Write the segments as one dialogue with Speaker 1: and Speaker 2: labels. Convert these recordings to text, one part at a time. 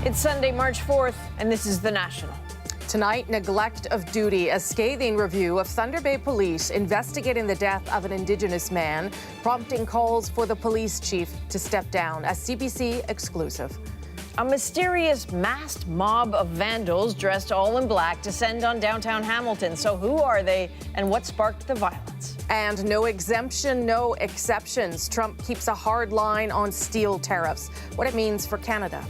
Speaker 1: It's Sunday, March 4th, and this is The National.
Speaker 2: Tonight, neglect of duty, a scathing review of Thunder Bay Police investigating the death of an Indigenous man, prompting calls for the police chief to step down. A CBC exclusive.
Speaker 1: A mysterious masked mob of vandals dressed all in black descend on downtown Hamilton. So who are they and what sparked the violence?
Speaker 2: And no exemption, no exceptions. Trump keeps a hard line on steel tariffs. What it means for Canada.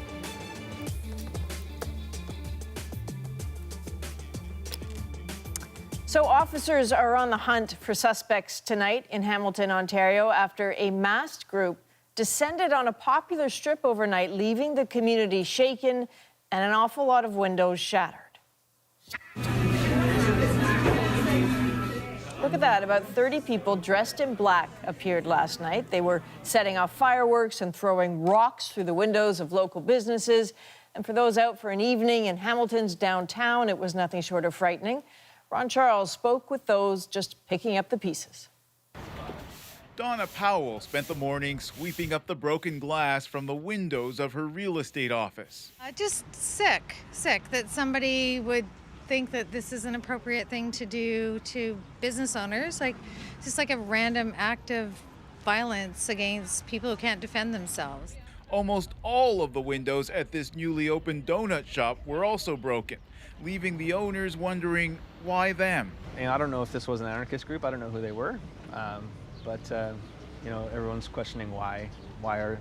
Speaker 1: So officers are on the hunt for suspects tonight in Hamilton, Ontario, after a masked group descended on a popular strip overnight, leaving the community shaken and an awful lot of windows shattered. Look at that. About 30 people dressed in black appeared last night. They were setting off fireworks and throwing rocks through the windows of local businesses. And for those out for an evening in Hamilton's downtown, it was nothing short of frightening. Ron Charles spoke with those just picking up the pieces.
Speaker 3: Donna Powell spent the morning sweeping up the broken glass from the windows of her real estate office.
Speaker 4: Just sick that somebody would think that this is an appropriate thing to do to business owners. Like, just like a random act of violence against people who can't defend themselves.
Speaker 3: Almost all of the windows at this newly opened donut shop were also broken, leaving the owners wondering why them.
Speaker 5: And I don't know if this was an anarchist group. I don't know who they were. But everyone's questioning why are,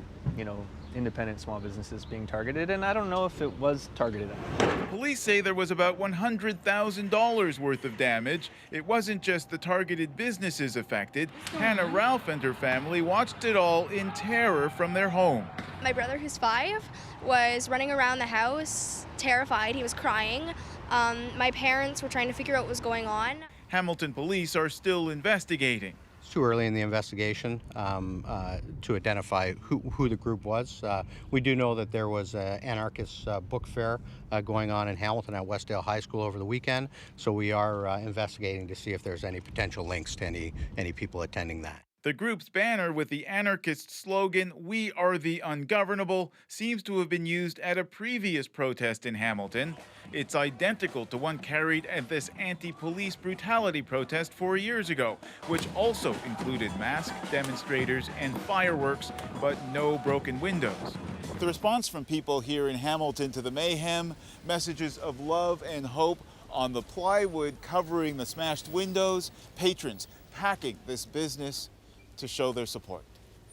Speaker 5: independent small businesses being targeted, and I don't know if it was targeted at.
Speaker 3: Police say there was about $100,000 worth of damage. It wasn't just the targeted businesses affected. Hannah Ralph and her family watched it all in terror from their home.
Speaker 6: My brother, who's 5, was running around the house, terrified. He was crying. My parents were trying to figure out what was going on.
Speaker 3: Hamilton police are still investigating.
Speaker 7: It's too early in the investigation to identify who the group was. We do know that there was an anarchist book fair going on in Hamilton at Westdale High School over the weekend, so we are investigating to see if there's any potential links to any people attending that.
Speaker 3: The group's banner with the anarchist slogan, "We are the ungovernable," seems to have been used at a previous protest in Hamilton. It's identical to one carried at this anti-police brutality protest 4 years ago, which also included masked demonstrators and fireworks, but no broken windows. The response from people here in Hamilton to the mayhem, messages of love and hope on the plywood covering the smashed windows, patrons packing this business to show their support.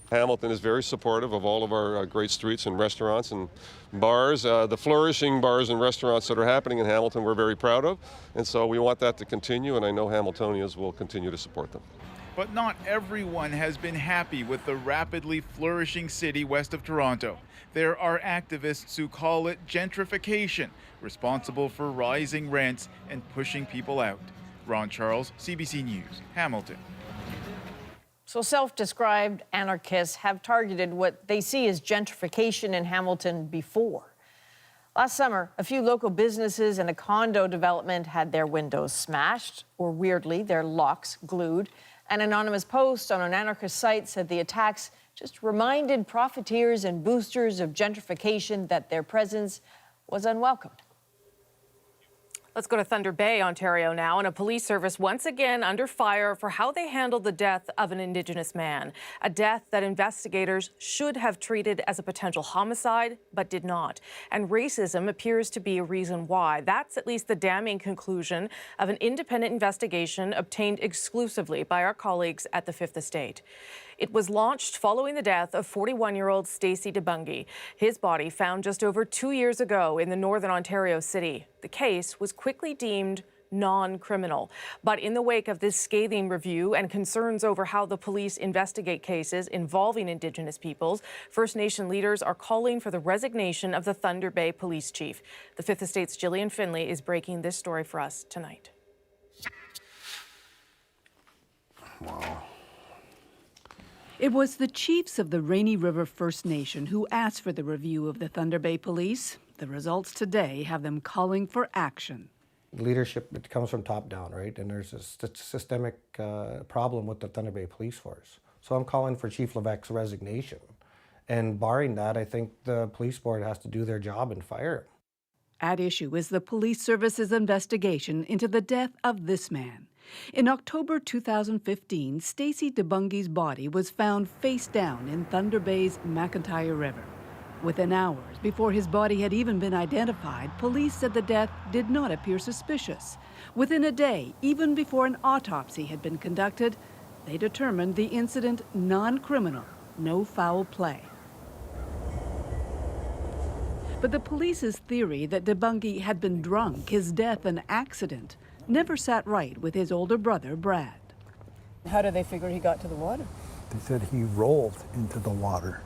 Speaker 8: Hamilton is very supportive of all of our great streets and restaurants and bars. The flourishing bars and restaurants that are happening in Hamilton we're very proud of, and so we want that to continue, and I know Hamiltonians will continue to support them.
Speaker 3: But not everyone has been happy with the rapidly flourishing city west of Toronto. There are activists who call it gentrification, responsible for rising rents and pushing people out. Ron Charles, CBC News, Hamilton.
Speaker 1: So self-described anarchists have targeted what they see as gentrification in Hamilton before. Last summer, a few local businesses and a condo development had their windows smashed, or weirdly, their locks glued. An anonymous post on an anarchist site said the attacks just reminded profiteers and boosters of gentrification that their presence was unwelcomed.
Speaker 2: Let's go to Thunder Bay, Ontario now, and a police service once again under fire for how they handled the death of an Indigenous man, a death that investigators should have treated as a potential homicide, but did not. And racism appears to be a reason why. That's at least the damning conclusion of an independent investigation obtained exclusively by our colleagues at the Fifth Estate. It was launched following the death of 41-year-old Stacey DeBungy. His body found just over 2 years ago in the Northern Ontario city. The case was quickly deemed non-criminal. But in the wake of this scathing review and concerns over how the police investigate cases involving Indigenous peoples, First Nation leaders are calling for the resignation of the Thunder Bay police chief. The Fifth Estate's Gillian Finley is breaking this story for us tonight.
Speaker 9: Wow. It was the chiefs of the Rainy River First Nation who asked for the review of the Thunder Bay Police. The results today have them calling for action.
Speaker 10: Leadership, it comes from top down, right? And there's a systemic problem with the Thunder Bay Police Force. So I'm calling for Chief Levesque's resignation And barring that, I think the police board has to do their job and fire him.
Speaker 9: At issue is the police service's investigation into the death of this man. In October 2015, Stacey DeBungy's body was found face down in Thunder Bay's McIntyre River. Within hours before his body had even been identified, police said the death did not appear suspicious. Within a day, even before an autopsy had been conducted, they determined the incident non-criminal, no foul play. But the police's theory that DeBungy had been drunk, his death an accident, never sat right with his older brother, Brad.
Speaker 11: How do they figure he got to the water?
Speaker 12: They said he rolled into the water.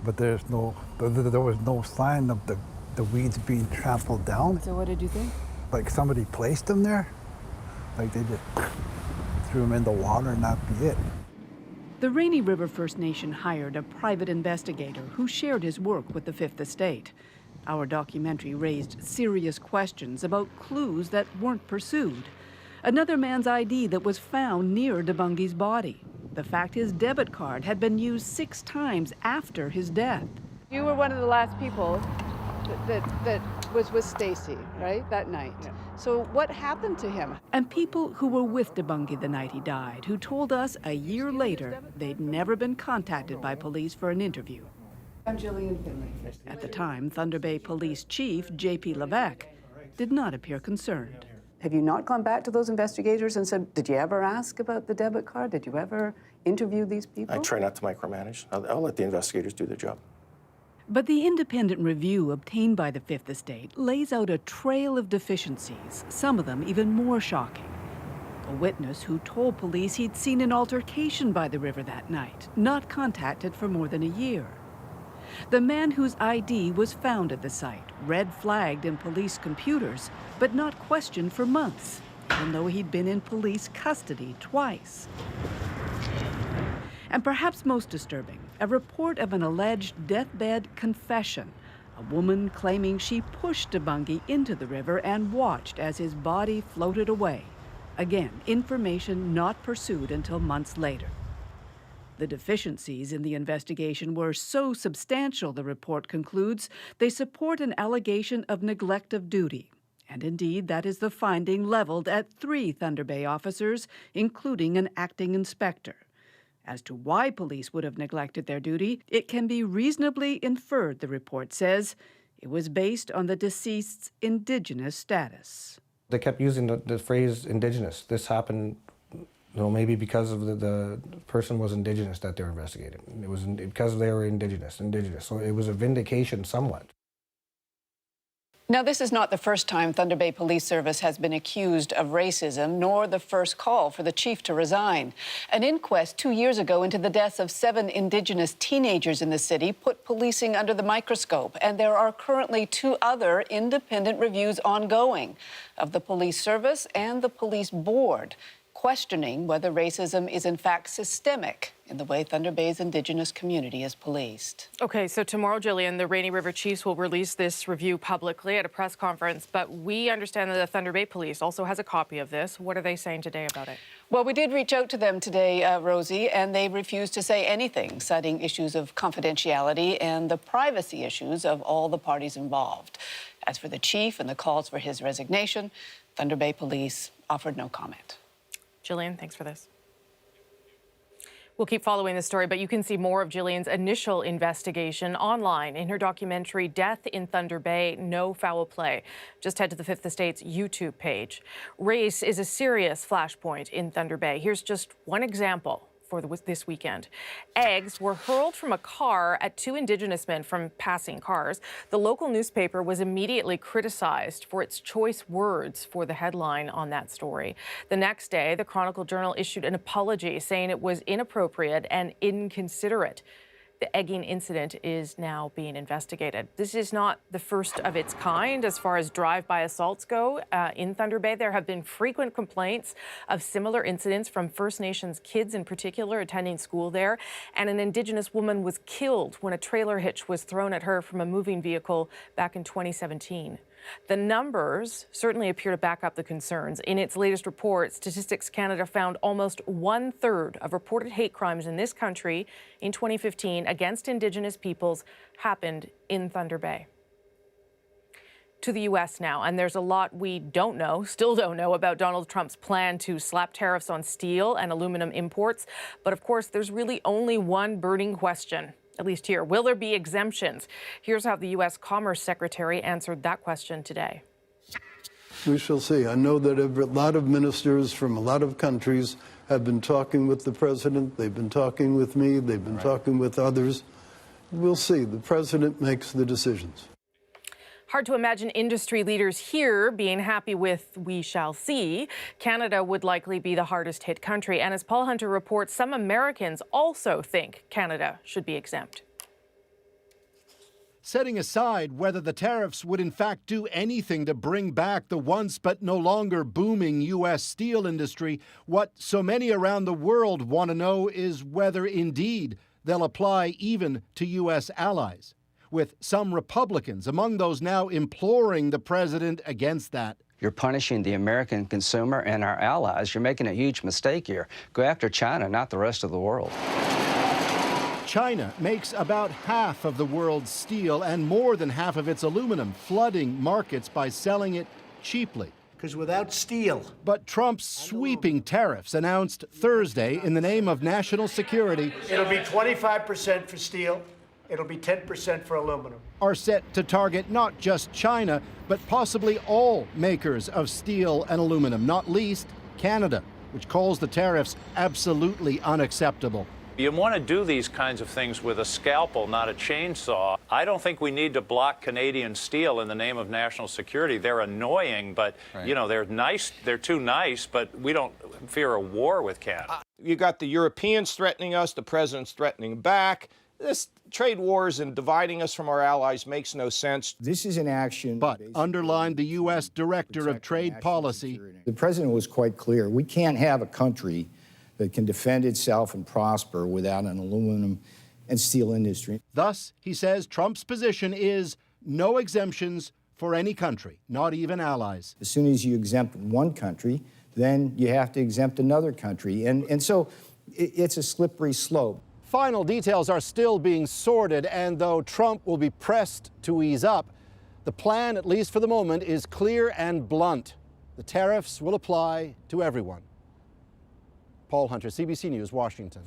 Speaker 12: But there was no sign of the weeds being trampled down.
Speaker 11: So what did you think?
Speaker 12: Like somebody placed him there. Like they just threw him in the water and that be it.
Speaker 9: The Rainy River First Nation hired a private investigator who shared his work with the Fifth Estate. Our documentary raised serious questions about clues that weren't pursued. Another man's ID that was found near DeBungy's body. The fact his debit card had been used 6 times after his death.
Speaker 11: You were one of the last people that was with Stacey, right, that night. Yeah. So what happened to him?
Speaker 9: And people who were with DeBungy the night he died, who told us a year later they'd never been contacted by police for an interview.
Speaker 11: I'm Jillian Finley.
Speaker 9: At the time, Thunder Bay Police Chief J.P. Levesque did not appear concerned.
Speaker 11: Have you not gone back to those investigators and said, did you ever ask about the debit card? Did you ever interview these people?
Speaker 13: I try not to micromanage. I'll let the investigators do their job.
Speaker 9: But the independent review obtained by the Fifth Estate lays out a trail of deficiencies, some of them even more shocking. A witness who told police he'd seen an altercation by the river that night, not contacted for more than a year. The man whose ID was found at the site, red flagged in police computers, but not questioned for months, even though he'd been in police custody twice. And perhaps most disturbing, a report of an alleged deathbed confession, a woman claiming she pushed DeBungy into the river and watched as his body floated away. Again, information not pursued until months later. The deficiencies in the investigation were so substantial, the report concludes, they support an allegation of neglect of duty. And indeed, that is the finding leveled at 3 Thunder Bay officers, including an acting inspector. As to why police would have neglected their duty, it can be reasonably inferred, the report says. It was based on the deceased's Indigenous status.
Speaker 10: They kept using the phrase Indigenous. This happened, maybe because of the person was Indigenous that they were investigating. It was because they were Indigenous. So it was a vindication somewhat.
Speaker 11: Now, this is not the first time Thunder Bay Police Service has been accused of racism, nor the first call for the chief to resign. An inquest 2 years ago into the deaths of 7 Indigenous teenagers in the city put policing under the microscope, and there are currently 2 other independent reviews ongoing of the police service and the police board, questioning whether racism is in fact systemic in the way Thunder Bay's Indigenous community is policed.
Speaker 2: Okay, so tomorrow, Jillian, the Rainy River Chiefs will release this review publicly at a press conference, but we understand that the Thunder Bay Police also has a copy of this. What are they saying today about it?
Speaker 11: Well, we did reach out to them today, Rosie, and they refused to say anything, citing issues of confidentiality and the privacy issues of all the parties involved. As for the chief and the calls for his resignation, Thunder Bay Police offered no comment.
Speaker 2: Jillian, thanks for this. We'll keep following this story, but you can see more of Jillian's initial investigation online in her documentary, Death in Thunder Bay, No Foul Play. Just head to the Fifth Estate's YouTube page. Race is a serious flashpoint in Thunder Bay. Here's just one example for this weekend. Eggs were hurled from a car at 2 Indigenous men from passing cars. The local newspaper was immediately criticized for its choice words for the headline on that story. The next day, the Chronicle-Journal issued an apology saying it was inappropriate and inconsiderate. The egging incident is now being investigated. This is not the first of its kind as far as drive-by assaults go. In Thunder Bay, there have been frequent complaints of similar incidents from First Nations kids in particular attending school there. And an Indigenous woman was killed when a trailer hitch was thrown at her from a moving vehicle back in 2017. The numbers certainly appear to back up the concerns. In its latest report, Statistics Canada found almost 1/3 of reported hate crimes in this country in 2015 against Indigenous peoples happened in Thunder Bay. To the U.S. now, and there's a lot we still don't know about Donald Trump's plan to slap tariffs on steel and aluminum imports. But of course, there's really only one burning question, at least here. Will there be exemptions? Here's how the U.S. Commerce Secretary answered that question today.
Speaker 14: We shall see. I know that a lot of ministers from a lot of countries have been talking with the president. They've been talking with me. They've been talking with others. We'll see. The president makes the decisions.
Speaker 2: Hard to imagine industry leaders here being happy with "we shall see." Canada would likely be the hardest hit country. And as Paul Hunter reports, some Americans also think Canada should be exempt.
Speaker 15: Setting aside whether the tariffs would in fact do anything to bring back the once but no longer booming U.S. steel industry, what so many around the world want to know is whether indeed they'll apply even to U.S. allies, with some Republicans among those now imploring the president against that.
Speaker 16: You're punishing the American consumer and our allies. You're making a huge mistake here. Go after China, not the rest of the world.
Speaker 15: China makes about half of the world's steel and more than half of its aluminum, flooding markets by selling it cheaply.
Speaker 17: Because without steel.
Speaker 15: But Trump's sweeping tariffs announced Thursday in the name of national security.
Speaker 17: It'll be 25% for steel. It'll be 10% for aluminum.
Speaker 15: Are set to target not just China, but possibly all makers of steel and aluminum, not least Canada, which calls the tariffs absolutely unacceptable.
Speaker 18: You want to do these kinds of things with a scalpel, not a chainsaw. I don't think we need to block Canadian steel in the name of national security. They're annoying, but, you know, they're nice. They're too nice, but we don't fear a war with Canada.
Speaker 19: You got the Europeans threatening us, the president's threatening back. This trade wars and dividing us from our allies makes no sense.
Speaker 20: This is an action.
Speaker 15: But underlined the U.S. Director of Trade Policy.
Speaker 20: The president was quite clear. We can't have a country that can defend itself and prosper without an aluminum and steel industry.
Speaker 15: Thus, he says Trump's position is no exemptions for any country, not even allies.
Speaker 20: As soon as you exempt one country, then you have to exempt another country. And so it's a slippery slope.
Speaker 15: Final details are still being sorted, and though Trump will be pressed to ease up, the plan, at least for the moment, is clear and blunt. The tariffs will apply to everyone. Paul Hunter, CBC News, Washington.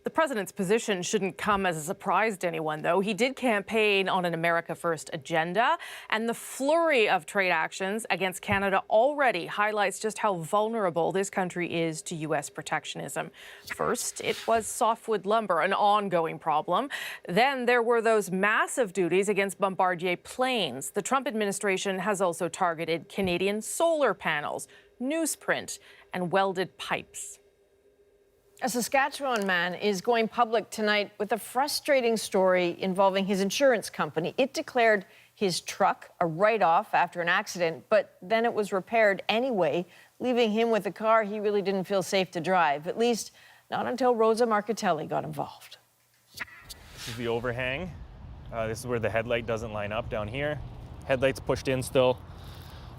Speaker 2: The president's position shouldn't come as a surprise to anyone, though. He did campaign on an America First agenda, and the flurry of trade actions against Canada already highlights just how vulnerable this country is to U.S. protectionism. First, it was softwood lumber, an ongoing problem. Then there were those massive duties against Bombardier planes. The Trump administration has also targeted Canadian solar panels, newsprint, and welded pipes.
Speaker 1: A Saskatchewan man is going public tonight with a frustrating story involving his insurance company. It declared his truck a write-off after an accident, but then it was repaired anyway, leaving him with a car he really didn't feel safe to drive, at least not until Rosa Marcatelli got involved.
Speaker 21: This is the overhang. This is where the headlight doesn't line up down here. Headlight's pushed in still.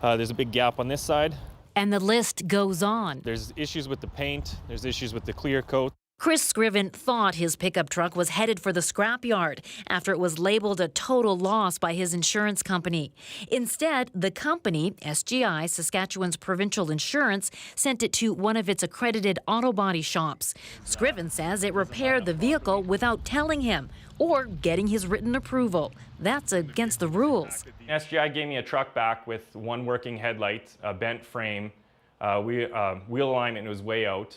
Speaker 21: There's a big gap on this side.
Speaker 22: And the list goes on.
Speaker 21: There's issues with the paint. There's issues with the clear coat.
Speaker 22: Chris Scriven thought his pickup truck was headed for the scrapyard after it was labeled a total loss by his insurance company. Instead, the company, SGI, Saskatchewan's provincial insurance, sent it to one of its accredited auto body shops. Scriven says it repaired the vehicle without telling him or getting his written approval. That's against the rules.
Speaker 21: SGI gave me a truck back with one working headlight, a bent frame, wheel alignment was way out,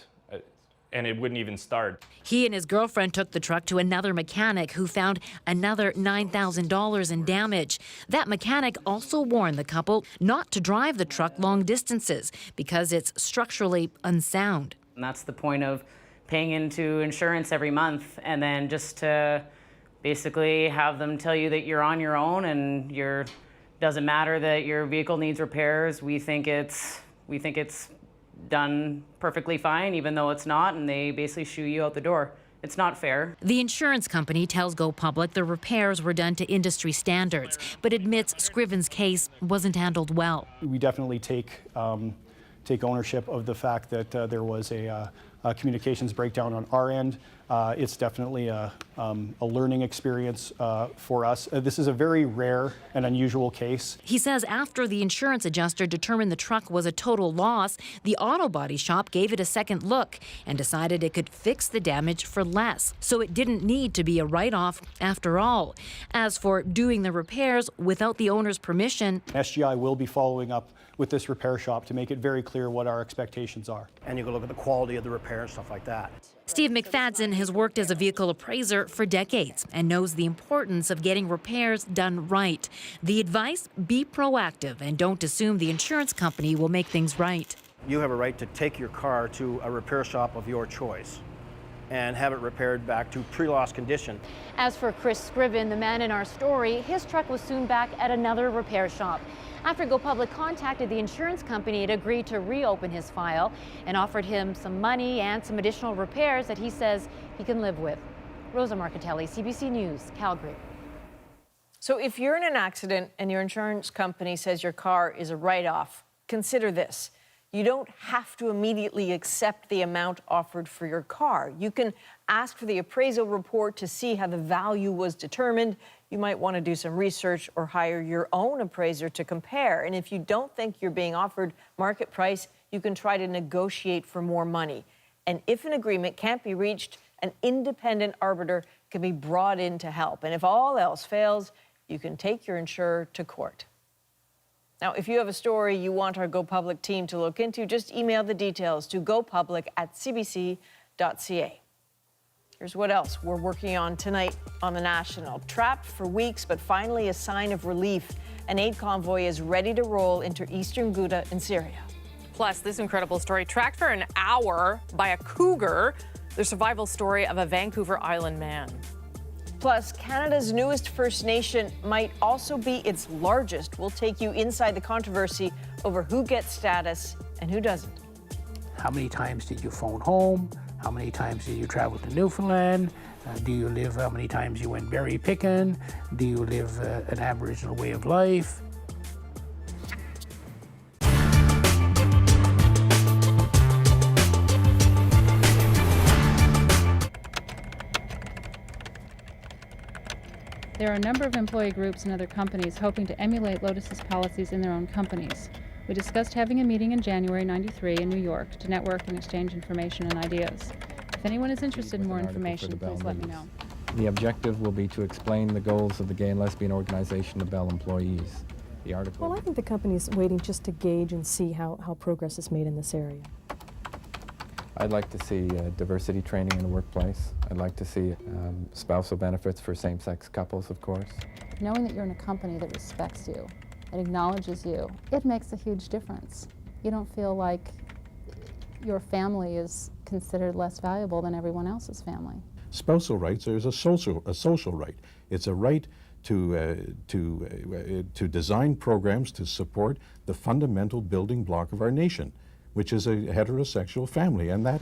Speaker 21: and it wouldn't even start.
Speaker 22: He and his girlfriend took the truck to another mechanic who found another $9,000 in damage. That mechanic also warned the couple not to drive the truck long distances because it's structurally unsound.
Speaker 23: And that's the point of paying into insurance every month, and then just to basically have them tell you that you're on your own and doesn't matter that your vehicle needs repairs. We think it's done perfectly fine, even though it's not, and they basically shoo you out the door. It's not fair.
Speaker 22: The insurance company tells Go Public the repairs were done to industry standards, but admits Scriven's case wasn't handled well.
Speaker 4: We definitely take ownership of the fact that there was a communications breakdown on our end. It's definitely a learning experience for us. This is a very rare and unusual case.
Speaker 22: He says after the insurance adjuster determined the truck was a total loss, the auto body shop gave it a second look and decided it could fix the damage for less, so it didn't need to be a write-off after all. As for doing the repairs without the owner's permission,
Speaker 4: SGI will be following up with this repair shop to make it very clear what our expectations are.
Speaker 5: And you can look at the quality of the repair and stuff like that.
Speaker 22: Steve McFadden has worked as a vehicle appraiser for decades and knows the importance of getting repairs done right. The advice, be proactive and don't assume the insurance company will make things right.
Speaker 5: You have a right to take your car to a repair shop of your choice and have it repaired back to pre-loss condition.
Speaker 6: As for Chris Scriven, the man in our story, his truck was soon back at another repair shop. After Go Public contacted the insurance company, it agreed to reopen his file and offered him some money and some additional repairs that he says he can live with. Rosa Marcatelli, CBC News, Calgary.
Speaker 1: So if you're in an accident and your insurance company says your car is a write-off, consider this. You don't have to immediately accept the amount offered for your car. You can ask for the appraisal report to see how the value was determined. You might want to do some research or hire your own appraiser to compare. And if you don't think you're being offered market price, you can try to negotiate for more money. And if an agreement can't be reached, an independent arbiter can be brought in to help. And if all else fails, you can take your insurer to court. Now, if you have a story you want our Go Public team to look into, just email the details to gopublic@cbc.ca. Here's what else we're working on tonight on The National. Trapped for weeks, but finally a sign of relief. An aid convoy is ready to roll into eastern Ghouta in Syria.
Speaker 2: Plus, this incredible story, tracked for an hour by a cougar, the survival story of a Vancouver Island man.
Speaker 1: Plus, Canada's newest First Nation might also be its largest. We'll take you inside the controversy over who gets status and who doesn't.
Speaker 24: How many times did you phone home? How many times did you travel to Newfoundland? Do you live, how many times you went berry picking? Do you live an Aboriginal way of life?
Speaker 25: There are a number of employee groups and other companies hoping to emulate Lotus's policies in their own companies. We discussed having a meeting in January '93 in New York to network and exchange information and ideas. If anyone is interested in more information, please let me know.
Speaker 26: The objective will be to explain the goals of the gay and lesbian organization to Bell employees. The article.
Speaker 27: Well, I think the company's waiting just to gauge and see how progress is made in this area.
Speaker 26: I'd like to see diversity training in the workplace. I'd like to see spousal benefits for same-sex couples, of course.
Speaker 27: Knowing that you're in a company that respects you, that acknowledges you, it makes a huge difference. You don't feel like your family is considered less valuable than everyone else's family.
Speaker 28: Spousal rights is a social right. It's a right to design programs to support the fundamental building block of our nation, which is a heterosexual family, and that.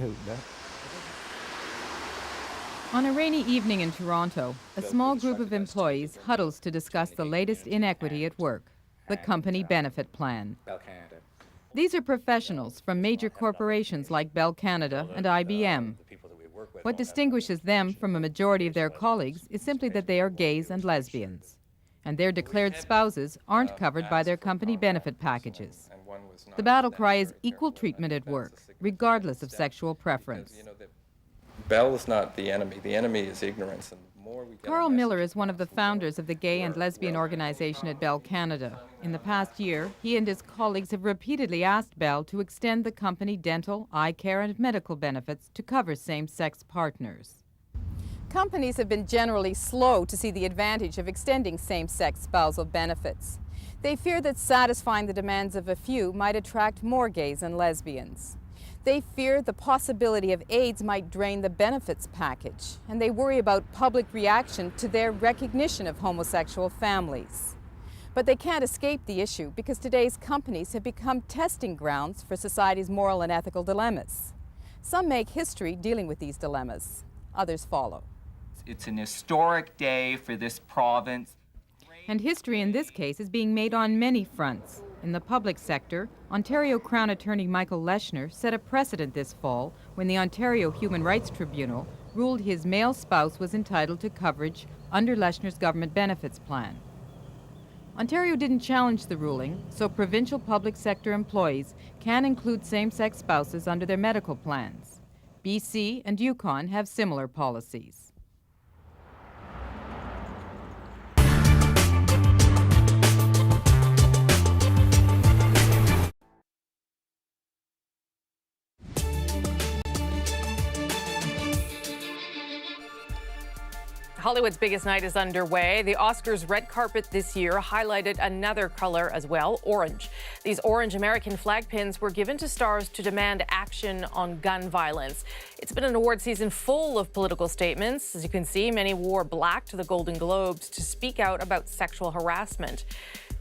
Speaker 29: On a rainy evening in Toronto, a small group of employees huddles to discuss the latest inequity at work, the company benefit plan. These are professionals from major corporations like Bell Canada and IBM. What distinguishes them from a majority of their colleagues is simply that they are gays and lesbians, and their declared spouses aren't covered by their company benefit packages. The battle cry is equal treatment at work, regardless of sexual preference.
Speaker 26: Bell is not the enemy. The enemy is ignorance. And the more we get
Speaker 29: Carl Miller is one of the founders of the gay and lesbian organization at Bell Canada. In the past year, he and his colleagues have repeatedly asked Bell to extend the company dental, eye care, and medical benefits to cover same-sex partners.
Speaker 30: Companies have been generally slow to see the advantage of extending same-sex spousal benefits. They fear that satisfying the demands of a few might attract more gays and lesbians. They fear the possibility of AIDS might drain the benefits package, and they worry about public reaction to their recognition of homosexual families. But they can't escape the issue because today's companies have become testing grounds for society's moral and ethical dilemmas. Some make history dealing with these dilemmas. Others follow.
Speaker 3: It's an historic day for this province.
Speaker 29: And history in this case is being made on many fronts. In the public sector, Ontario Crown Attorney Michael Leshner set a precedent this fall when the Ontario Human Rights Tribunal ruled his male spouse was entitled to coverage under Leshner's government benefits plan. Ontario didn't challenge the ruling, so provincial public sector employees can include same-sex spouses under their medical plans. BC and Yukon have similar policies.
Speaker 2: Hollywood's biggest night is underway. The Oscars' red carpet this year highlighted another color as well, orange. These orange American flag pins were given to stars to demand action on gun violence. It's been an award season full of political statements. As you can see, many wore black to the Golden Globes to speak out about sexual harassment.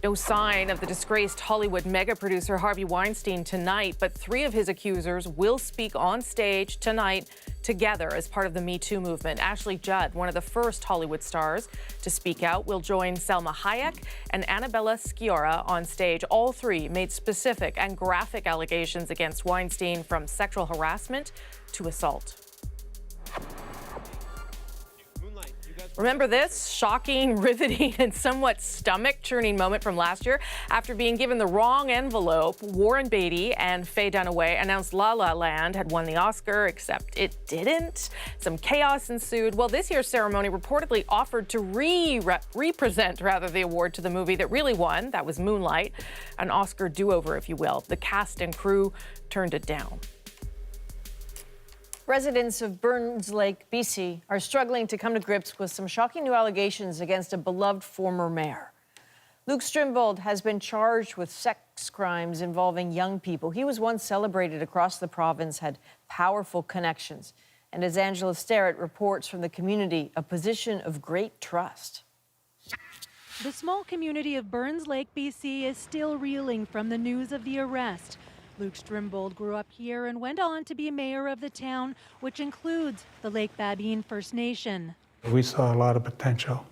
Speaker 2: No sign of the disgraced Hollywood mega producer Harvey Weinstein tonight, but 3 of his accusers will speak on stage tonight together as part of the Me Too movement. Ashley Judd, one of the first Hollywood stars to speak out, will join Selma Hayek and Annabella Sciorra on stage. All 3 made specific and graphic allegations against Weinstein, from sexual harassment to assault. Remember this shocking, riveting, and somewhat stomach-churning moment from last year? After being given the wrong envelope, Warren Beatty and Faye Dunaway announced La La Land had won the Oscar, except it didn't. Some chaos ensued. Well, this year's ceremony reportedly offered to represent the award to the movie that really won. That was Moonlight, an Oscar do-over, if you will. The cast and crew turned it down.
Speaker 1: Residents of Burns Lake, BC, are struggling to come to grips with some shocking new allegations against a beloved former mayor. Luke Strimbold has been charged with sex crimes involving young people. He was once celebrated across the province, had powerful connections, and as Angela Starrett reports from the community, a position of great trust.
Speaker 7: The small community of Burns Lake, BC, is still reeling from the news of the arrest. Luke Strimbold grew up here and went on to be mayor of the town, which includes the Lake Babine First Nation.
Speaker 8: We saw a lot of potential,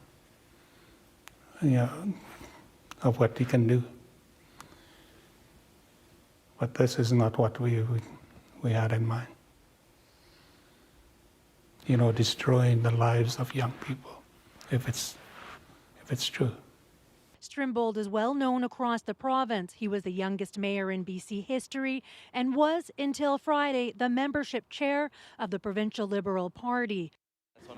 Speaker 8: of what he can do. But this is not what we had in mind. Destroying the lives of young people, if it's true.
Speaker 7: Strimbold is well known across the province. He was the youngest mayor in BC history and was, until Friday, the membership chair of the Provincial Liberal Party.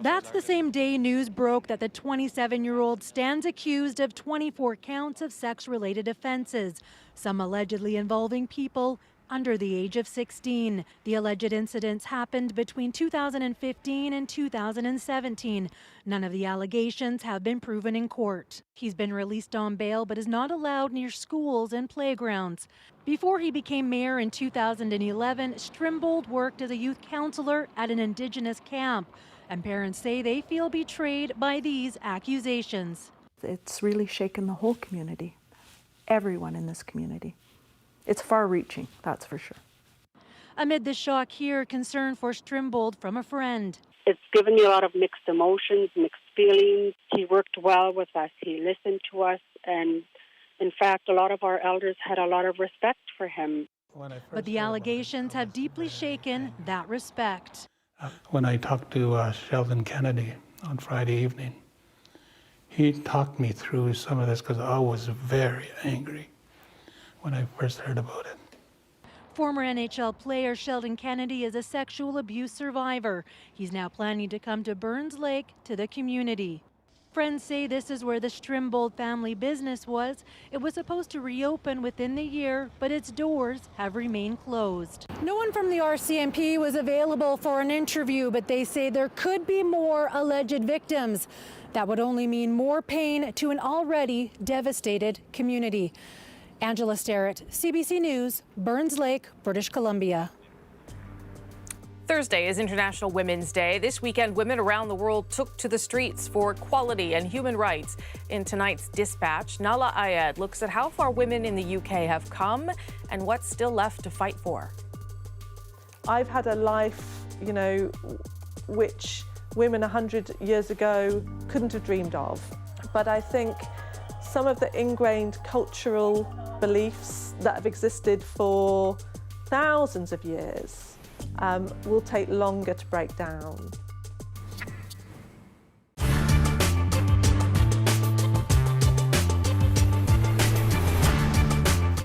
Speaker 7: That's the same day news broke that the 27-year-old stands accused of 24 counts of sex-related offenses, some allegedly involving people under the age of 16. The alleged incidents happened between 2015 and 2017. None of the allegations have been proven in court. He's been released on bail but is not allowed near schools and playgrounds. Before he became mayor in 2011, Strimbold worked as a youth counselor at an Indigenous camp, and parents say they feel betrayed by these accusations.
Speaker 9: It's really shaken the whole community, everyone in this community. It's far-reaching, that's for sure.
Speaker 7: Amid the shock here, concern for Strimbold from a friend.
Speaker 10: It's given me a lot of mixed emotions, mixed feelings. He worked well with us. He listened to us. And in fact, a lot of our elders had a lot of respect for him.
Speaker 7: But the allegations have deeply shaken that respect.
Speaker 8: When I talked to Sheldon Kennedy on Friday evening, he talked me through some of this because I was very angry when I first heard about it.
Speaker 7: Former NHL player Sheldon Kennedy is a sexual abuse survivor. He's now planning to come to Burns Lake to the community. Friends say this is where the Strimbold family business was. It was supposed to reopen within the year, but its doors have remained closed.
Speaker 11: No one from the RCMP was available for an interview, but they say there could be more alleged victims. That would only mean more pain to an already devastated community. Angela Starrett, CBC News, Burns Lake, British Columbia.
Speaker 2: Thursday is International Women's Day. This weekend, women around the world took to the streets for equality and human rights. In tonight's Dispatch, Nala Ayed looks at how far women in the UK have come and what's still left to fight for.
Speaker 12: I've had a life, which women 100 years ago couldn't have dreamed of. But I think some of the ingrained cultural beliefs that have existed for thousands of years will take longer to break down.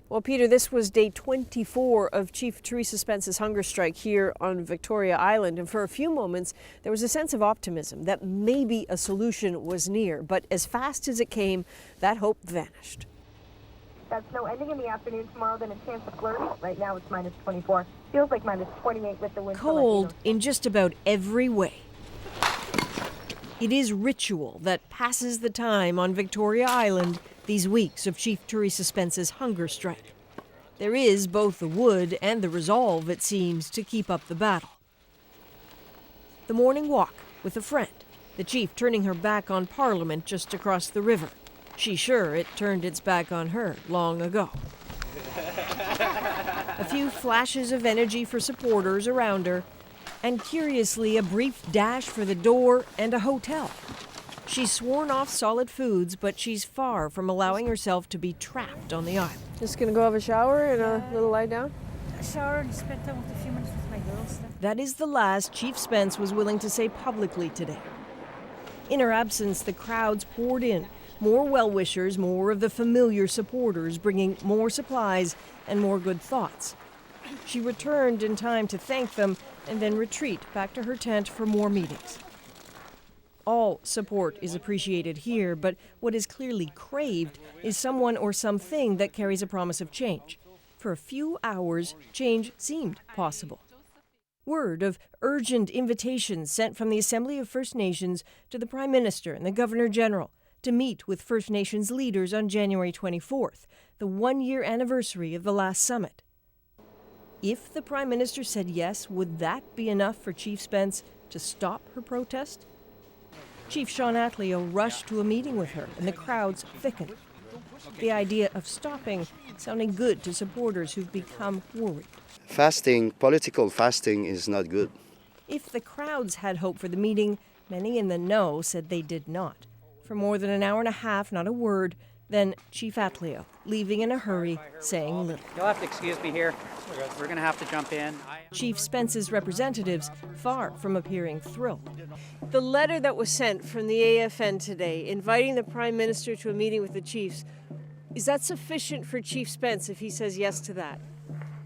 Speaker 1: Well, Peter, this was day 24 of Chief Theresa Spence's hunger strike here on Victoria Island. And for a few moments, there was a sense of optimism that maybe a solution was near. But as fast as it came, that hope vanished.
Speaker 13: That snow ending in the afternoon tomorrow, then a chance of flurries. Right now it's minus 24. Feels like minus 28 with the wind.
Speaker 1: Cold in just about every way. It is ritual that passes the time on Victoria Island these weeks of Chief Theresa Spence's hunger strike. There is both the wood and the resolve, it seems, to keep up the battle. The morning walk with a friend, the chief turning her back on Parliament just across the river. She's sure it turned its back on her long ago. A few flashes of energy for supporters around her, and curiously, a brief dash for the door and a hotel. She's sworn off solid foods, but she's far from allowing herself to be trapped on the island. Just gonna go have a shower and a little lie down?
Speaker 14: A shower and spend time with a few minutes with my girls.
Speaker 1: That is the last Chief Spence was willing to say publicly today. In her absence, the crowds poured in. More well-wishers, more of the familiar supporters, bringing more supplies and more good thoughts. She returned in time to thank them and then retreat back to her tent for more meetings. All support is appreciated here, but what is clearly craved is someone or something that carries a promise of change. For a few hours, change seemed possible. Word of urgent invitations sent from the Assembly of First Nations to the Prime Minister and the Governor-General to meet with First Nations leaders on January 24th, the one-year anniversary of the last summit. If the Prime Minister said yes, would that be enough for Chief Spence to stop her protest? Chief Sean Atleo rushed to a meeting with her, and the crowds thickened. The idea of stopping sounding good to supporters who've become worried.
Speaker 15: Fasting, political fasting, is not good.
Speaker 1: If the crowds had hope for the meeting, many in the know said they did not. For more than an hour and a half, not a word. Then Chief Atleo, leaving in a hurry, saying little.
Speaker 16: You'll have to excuse me here. We're going to have to jump in.
Speaker 1: Chief Spence's representatives far from appearing thrilled. The letter that was sent from the AFN today, inviting the Prime Minister to a meeting with the chiefs, is that sufficient for Chief Spence if he says yes to that?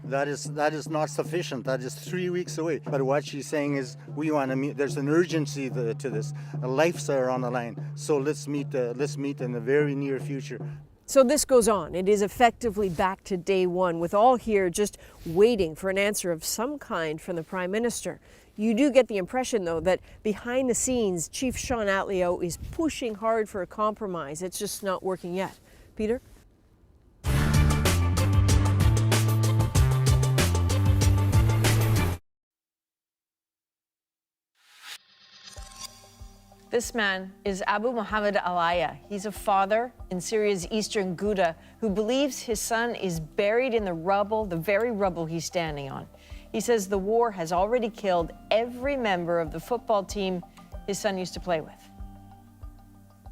Speaker 17: That is not sufficient. That is 3 weeks away. But what she's saying is, we want to meet. There's an urgency to this. Lives are on the line. So let's meet in the very near future.
Speaker 1: So this goes on. It is effectively back to day one, with all here just waiting for an answer of some kind from the Prime Minister. You do get the impression, though, that behind the scenes, Chief Sean Atleo is pushing hard for a compromise. It's just not working yet. Peter? This man is Abu Muhammad Alaya. He's a father in Syria's eastern Ghouta who believes his son is buried in the rubble, the very rubble he's standing on. He says the war has already killed every member of the football team his son used to play with.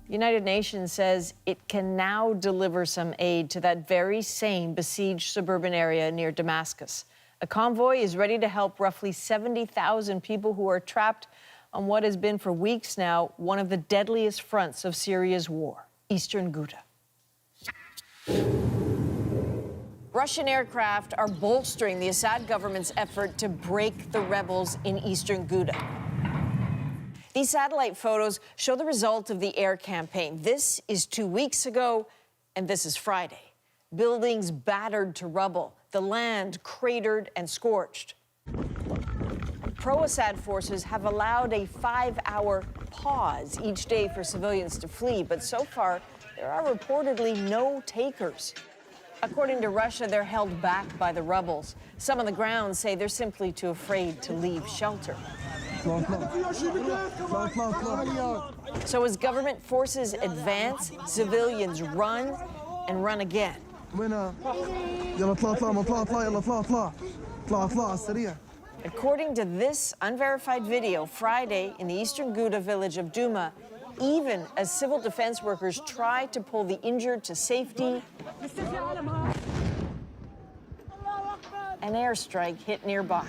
Speaker 1: The United Nations says it can now deliver some aid to that very same besieged suburban area near Damascus. A convoy is ready to help roughly 70,000 people who are trapped on what has been for weeks now one of the deadliest fronts of Syria's war, eastern Ghouta. Russian aircraft are bolstering the Assad government's effort to break the rebels in eastern Ghouta. These satellite photos show the result of the air campaign. This is 2 weeks ago, and this is Friday. Buildings battered to rubble, the land cratered and scorched. Pro-Assad forces have allowed a 5-hour pause each day for civilians to flee, but so far, there are reportedly no takers. According to Russia, they're held back by the rebels. Some on the ground say they're simply too afraid to leave shelter. So as government forces advance, civilians run and run again. According to this unverified video, Friday in the eastern Ghouta village of Douma, even as civil defense workers tried to pull the injured to safety, an airstrike hit nearby.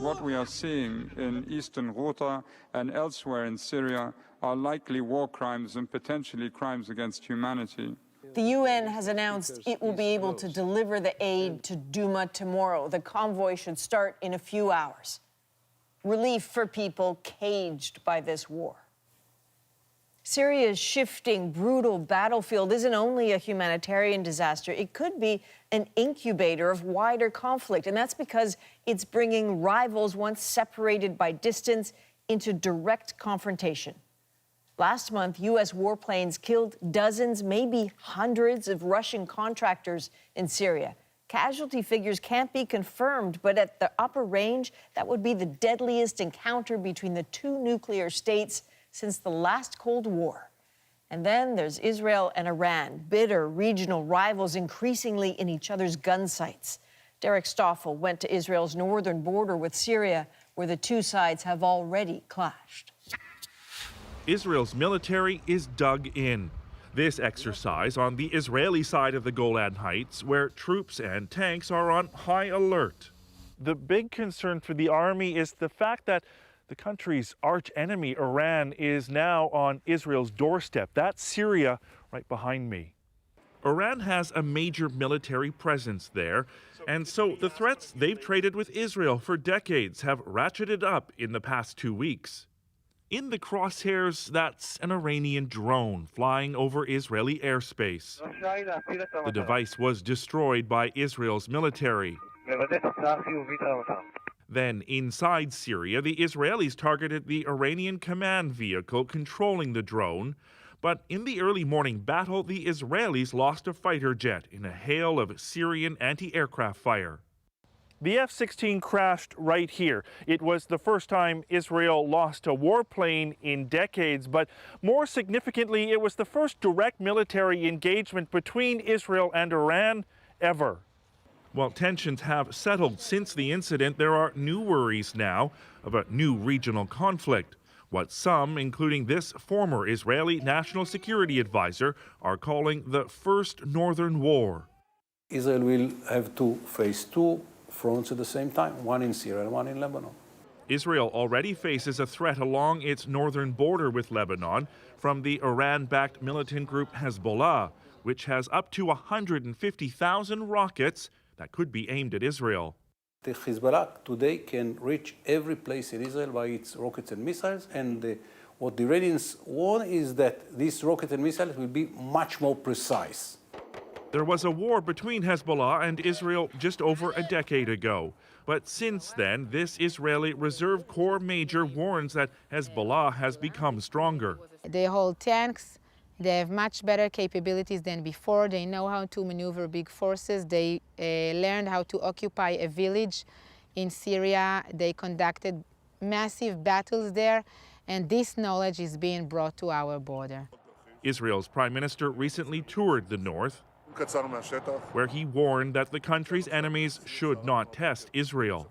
Speaker 4: What we are seeing in eastern Ghouta and elsewhere in Syria are likely war crimes and potentially crimes against humanity.
Speaker 1: The UN has announced it will be able to deliver the aid to Douma tomorrow. The convoy should start in a few hours. Relief for people caged by this war. Syria's shifting, brutal battlefield isn't only a humanitarian disaster, it could be an incubator of wider conflict. And that's because it's bringing rivals once separated by distance into direct confrontation. Last month, U.S. warplanes killed dozens, maybe hundreds of Russian contractors in Syria. Casualty figures can't be confirmed, but at the upper range, that would be the deadliest encounter between the two nuclear states since the last Cold War. And then there's Israel and Iran, bitter regional rivals increasingly in each other's gun sights. Derek Stoffel went to Israel's northern border with Syria, where the two sides have already clashed.
Speaker 5: Israel's military is dug in. This exercise on the Israeli side of the Golan Heights, where troops and tanks are on high alert. The big concern for the army is the fact that the country's arch enemy, Iran, is now on Israel's doorstep. That's Syria right behind me. Iran has a major military presence there, and so the threats they've traded with Israel for decades have ratcheted up in the past 2 weeks. In the crosshairs, that's an Iranian drone flying over Israeli airspace. The device was destroyed by Israel's military. Then, inside Syria, the Israelis targeted the Iranian command vehicle controlling the drone. But in the early morning battle, the Israelis lost a fighter jet in a hail of Syrian anti-aircraft fire. The F-16 crashed right here. It was the first time Israel lost a warplane in decades, but more significantly, it was the first direct military engagement between Israel and Iran ever. While tensions have settled since the incident, there are new worries now of a new regional conflict. What some, including this former Israeli national security advisor, are calling the First Northern War.
Speaker 6: Israel will have to face two fronts at the same time, one in Syria and one in Lebanon.
Speaker 5: Israel already faces a threat along its northern border with Lebanon from the Iran-backed militant group Hezbollah, which has up to 150,000 rockets that could be aimed at Israel.
Speaker 6: The Hezbollah today can reach every place in Israel by its rockets and missiles, and what the Iranians want is that these rockets and missiles will be much more precise.
Speaker 5: There was a war between Hezbollah and Israel just over a decade ago. But since then, this Israeli Reserve Corps major warns that Hezbollah has become stronger.
Speaker 30: They hold tanks. They have much better capabilities than before. They know how to maneuver big forces. They learned how to occupy a village in Syria. They conducted massive battles there, and this knowledge is being brought to our border.
Speaker 5: Israel's prime minister recently toured the north, where he warned that the country's enemies should not test Israel.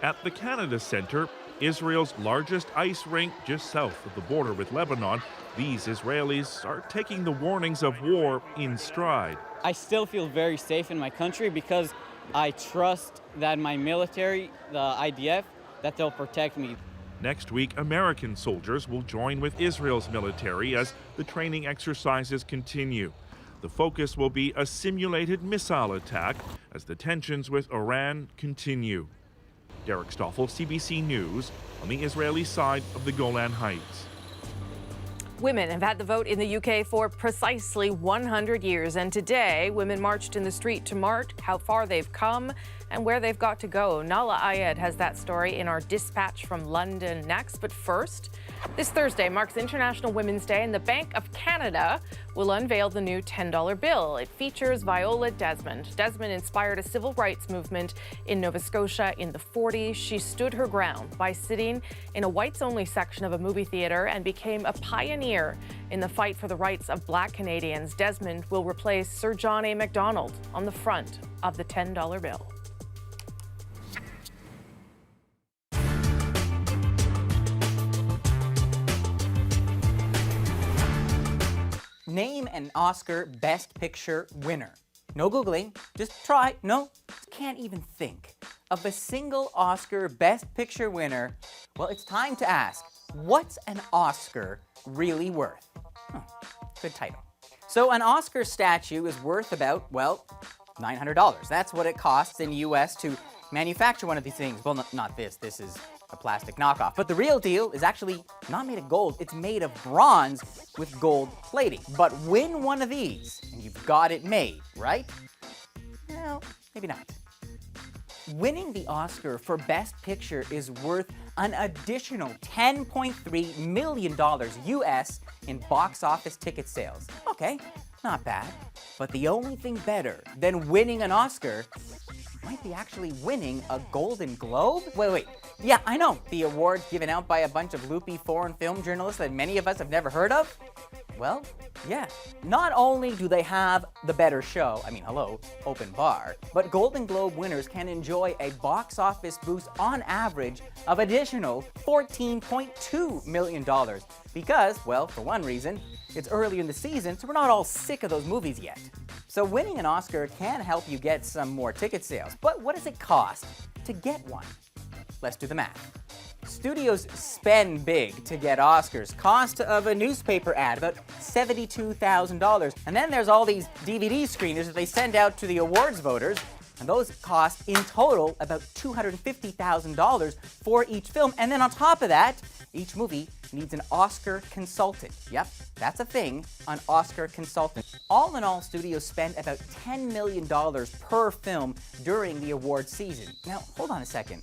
Speaker 5: At the Canada Centre, Israel's largest ice rink just south of the border with Lebanon, these Israelis are taking the warnings of war in stride.
Speaker 18: I still feel very safe in my country because I trust that my military, the IDF, that they'll protect me.
Speaker 5: Next week, American soldiers will join with Israel's military as the training exercises continue. The focus will be a simulated missile attack as the tensions with Iran continue. Derek Stoffel, CBC News, on the Israeli side of the Golan Heights.
Speaker 2: Women have had the vote in the UK for precisely 100 years, and today women marched in the street to mark how far they've come and where they've got to go. Nala Ayed has that story in our dispatch from London next. But first, this Thursday marks International Women's Day, and the Bank of Canada will unveil the new $10 bill. It features Viola Desmond. Desmond inspired a civil rights movement in Nova Scotia in the 40s. She stood her ground by sitting in a whites-only section of a movie theater and became a pioneer in the fight for the rights of Black Canadians. Desmond will replace Sir John A. Macdonald on the front of the $10 bill.
Speaker 16: Name an Oscar Best Picture winner. No Googling, just try. No, can't even think of a single Oscar Best Picture winner. Well, it's time to ask, what's an Oscar really worth? Good title. So an Oscar statue is worth about, well, $900. That's what it costs in US to manufacture one of these things. Well, not this. This is a plastic knockoff. But the real deal is actually not made of gold. It's made of bronze with gold plating. But win one of these, and you've got it made, right? Well, maybe not. Winning the Oscar for Best Picture is worth an additional $10.3 million US in box office ticket sales. Okay, not bad. But the only thing better than winning an Oscar might be actually winning a Golden Globe? Wait. Yeah, I know. The award given out by a bunch of loopy foreign film journalists that many of us have never heard of? Well, yeah. Not only do they have the better show, I mean, hello, open bar, but Golden Globe winners can enjoy a box office boost on average of additional $14.2 million. Because, well, for one reason, it's early in the season, so we're not all sick of those movies yet. So winning an Oscar can help you get some more ticket sales. But what does it cost to get one? Let's do the math. Studios spend big to get Oscars. Cost of a newspaper ad, about $72,000. And then there's all these DVD screeners that they send out to the awards voters, and those cost in total about $250,000 for each film. And then on top of that, each movie needs an Oscar consultant. Yep, that's a thing, an Oscar consultant. All in all, studios spend about $10 million per film during the award season. Now, hold on a second.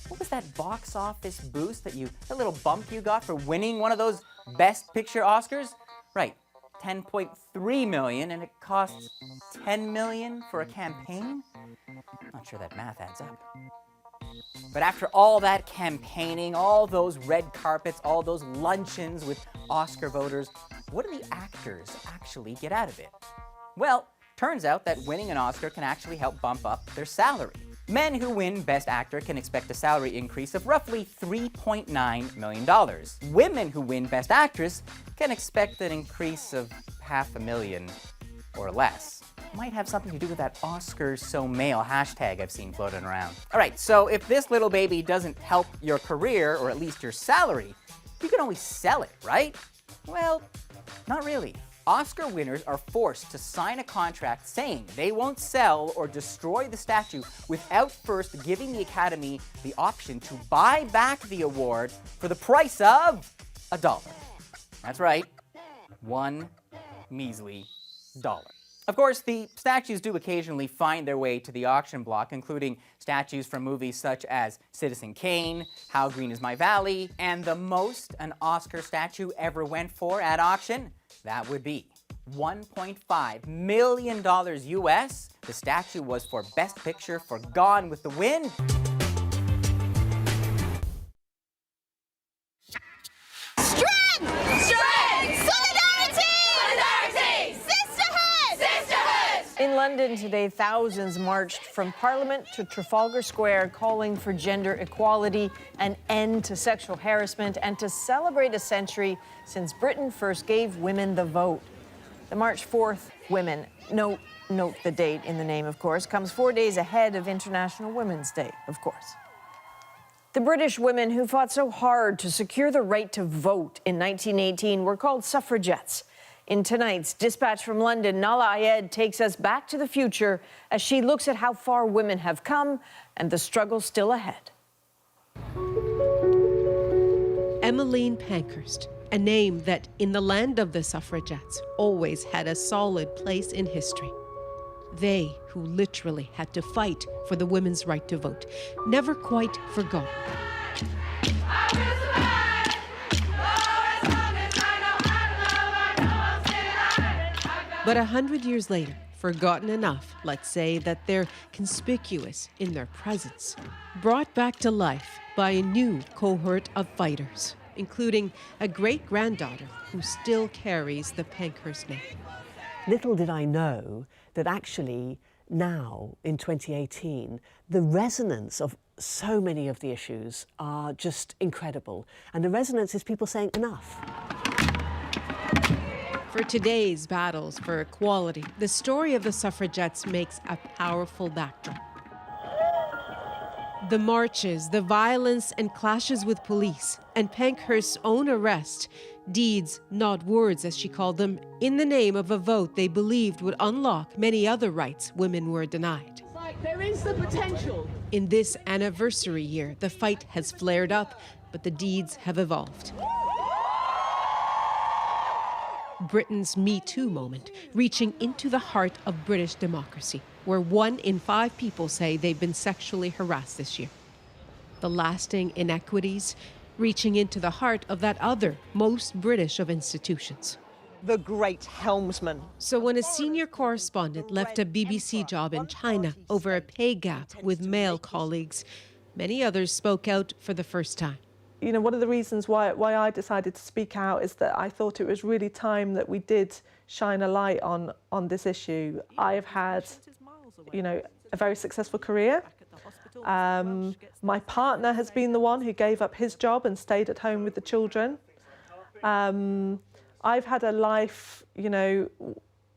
Speaker 16: What was that box office boost that little bump you got for winning one of those Best Picture Oscars? Right, $10.3 million, and it costs $10 million for a campaign? Not sure that math adds up. But after all that campaigning, all those red carpets, all those luncheons with Oscar voters, what do the actors actually get out of it? Well, turns out that winning an Oscar can actually help bump up their salary. Men who win Best Actor can expect a salary increase of roughly $3.9 million. Women who win Best Actress can expect an increase of $500,000 or less. Might have something to do with that Oscars so male hashtag I've seen floating around. All right, so if this little baby doesn't help your career, or at least your salary, you can always sell it, right? Well, not really. Oscar winners are forced to sign a contract saying they won't sell or destroy the statue without first giving the Academy the option to buy back the award for the price of $1. That's right, one measly dollar. Of course, the statues do occasionally find their way to the auction block, including statues from movies such as Citizen Kane, How Green Is My Valley, and the most an Oscar statue ever went for at auction, that would be $1.5 million US. The statue was for Best Picture for Gone with the Wind.
Speaker 1: In London today, thousands marched from Parliament to Trafalgar Square calling for gender equality, an end to sexual harassment, and to celebrate a century since Britain first gave women the vote. The March 4th women, note the date in the name, of course, comes 4 days ahead of International Women's Day, of course. The British women who fought so hard to secure the right to vote in 1918 were called suffragettes. In tonight's Dispatch from London, Nala Ayed takes us back to the future as she looks at how far women have come and the struggle still ahead.
Speaker 19: Emmeline Pankhurst, a name that in the land of the suffragettes always had a solid place in history. They who literally had to fight for the women's right to vote, never quite forgotten. But 100 years later, forgotten enough, let's say, that they're conspicuous in their presence, brought back to life by a new cohort of fighters, including a great-granddaughter who still carries the Pankhurst name.
Speaker 3: Little did I know that actually now, in 2018, the resonance of so many of the issues are just incredible. And the resonance is people saying enough.
Speaker 19: For today's battles for equality, the story of the suffragettes makes a powerful backdrop. The marches, the violence and clashes with police, and Pankhurst's own arrest, deeds, not words as she called them, in the name of a vote they believed would unlock many other rights women were denied.
Speaker 20: There is the potential.
Speaker 19: In this anniversary year, the fight has flared up, but the deeds have evolved. Britain's Me Too moment, reaching into the heart of British democracy, where 1 in 5 people say they've been sexually harassed this year. The lasting inequities, reaching into the heart of that other, most British of institutions.
Speaker 20: The great helmsman.
Speaker 19: So when a senior correspondent left a BBC job in China over a pay gap with male colleagues, many others spoke out for the first time.
Speaker 12: You know, one of the reasons why I decided to speak out is that I thought it was really time that we did shine a light on this issue. I have had, you know, a very successful career. My partner has been the one who gave up his job and stayed at home with the children. I've had a life, you know,